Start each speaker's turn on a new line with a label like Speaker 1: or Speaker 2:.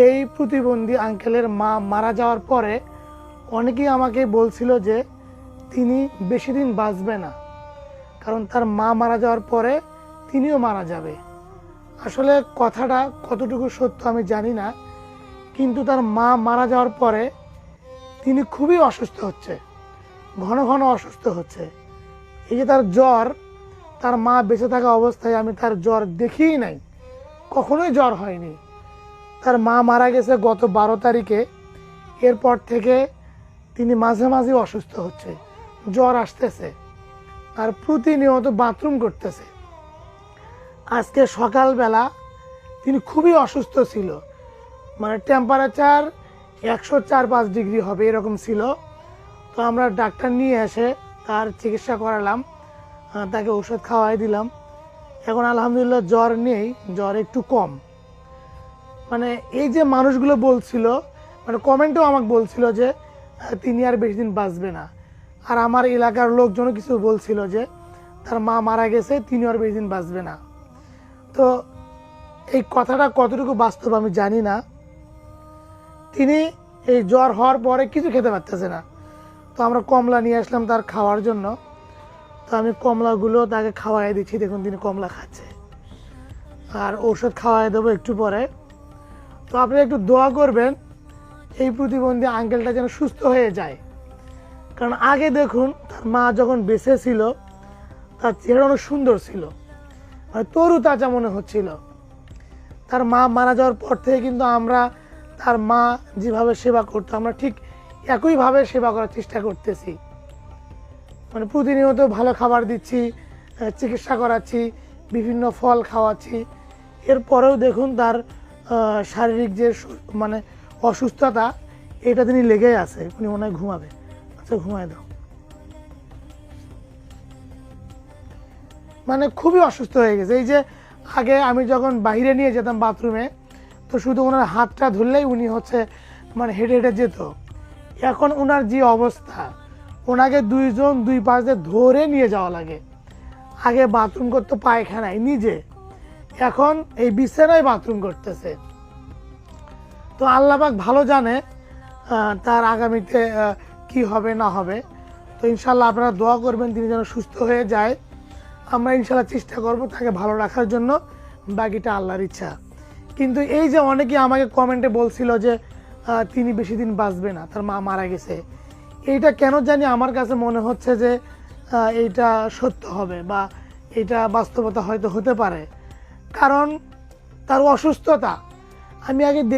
Speaker 1: এই প্রতিবন্ধী আঙ্কেলের মা মারা যাওয়ার পরে অনেকেই আমাকে বলছিল যে তিনি বেশি দিন বাঁচবে না, কারণ তার মা মারা যাওয়ার পরে তিনিও মারা যাবে। আসলে কথাটা কতটুকু সত্য আমি জানি না, কিন্তু তার মা মারা যাওয়ার পরে তিনি খুবই অসুস্থ হচ্ছে, ঘন ঘন অসুস্থ হচ্ছে। এই যে তার জ্বর, তার মা বেঁচে থাকা অবস্থায় আমি তার জ্বর দেখিই নাই, কখনোই জ্বর হয়নি। তার মা মারা গেছে গত 12 তারিখে। এরপর থেকে তিনি মাঝে মাঝে অসুস্থ হচ্ছে, জ্বর আসতেছে আর প্রতিনিয়ত বাথরুম করতেছে। আজকে সকালবেলা তিনি খুবই অসুস্থ ছিল, মানে টেম্পারেচার 104-105 ডিগ্রি হবে এরকম ছিল। তো আমরা ডাক্তার নিয়ে এসে তার চিকিৎসা করালাম, তাকে ওষুধ খাওয়াই দিলাম। এখন আলহামদুলিল্লাহ জ্বর নেই, জ্বর একটু কম। মানে এই যে মানুষগুলো বলছিল, মানে কমেন্টেও আমাকে বলছিল যে তিনি আর বেশি দিন বাঁচবে না। আর আমার এলাকার লোকজনও কিছু বলছিল যে তার মা মারা গেছে, তিনি আর বেশি দিন বাঁচবে না। তো এই কথাটা কতটুকু বাস্তব আমি জানি না। তিনি এই জ্বর হওয়ার পরে কিছু খেতে পারতেছে না। তো আমরা কমলা নিয়ে আসলাম তার খাওয়ার জন্য। তো আমি কমলাগুলো তাকে খাওয়াই দিচ্ছি, দেখুন তিনি কমলা খাচ্ছে। আর ঔষধ খাওয়াই দেবো একটু পরে। তো আপনি একটু দোয়া করবেন এই প্রতিবন্ধী আঙ্কেলটা যেন সুস্থ হয়ে যায়। কারণ আগে দেখুন তার মা যখন বেঁচে ছিল তার চেহারা অনেক সুন্দর ছিল, মানে তরু তাজা মনে হচ্ছিল। তার মা মারা যাওয়ার পর থেকে কিন্তু আমরা তার মা যেভাবে সেবা করতো, আমরা ঠিক একইভাবে সেবা করার চেষ্টা করতেছি। মানে প্রতিনিয়ত ভালো খাবার দিচ্ছি, চিকিৎসা করাচ্ছি, বিভিন্ন ফল খাওয়াচ্ছি। এরপরেও দেখুন তার শারীরিক যে মানে অসুস্থতা, এটা তিনি লেগেই আছে। উনি মনে হয় ঘুমাবে। আচ্ছা ঘুমায় দাও। মানে খুবই অসুস্থ হয়ে গেছে। এই যে আগে আমি যখন বাইরে নিয়ে যেতাম বাথরুমে, তো শুধু ওনার হাতটা ধরলেই উনি মানে হেঁটে হেঁটে যেত। এখন ওনার যে অবস্থা, ওনাকে দুইজন দুই পাশে ধরে নিয়ে যাওয়া লাগে। আগে বাথরুম করতো পায়খানায় নিজে, এখন এই বিছানায় বাথরুম করতেছে। তো আল্লাহ পাক ভালো জানে তার আগামীতে কি হবে না হবে। তো ইনশাল্লাহ আপনারা দোয়া করবেন তিনি যেন সুস্থ হয়ে যায়। আমরা ইনশাল্লাহ চেষ্টা করব তাকে ভালো রাখার জন্য, বাকিটা আল্লাহর ইচ্ছা। কিন্তু এই যে অনেকে আমাকে কমেন্টে বলছিল যে তিনি বেশি দিন বাঁচবে না, তার মা মারা গেছে, এইটা কেন জানি আমার কাছে মনে হচ্ছে যে এইটা সত্য হবে বা এইটা বাস্তবতা হয়তো হতে পারে। কারণ তার অসুস্থতা আমি আগে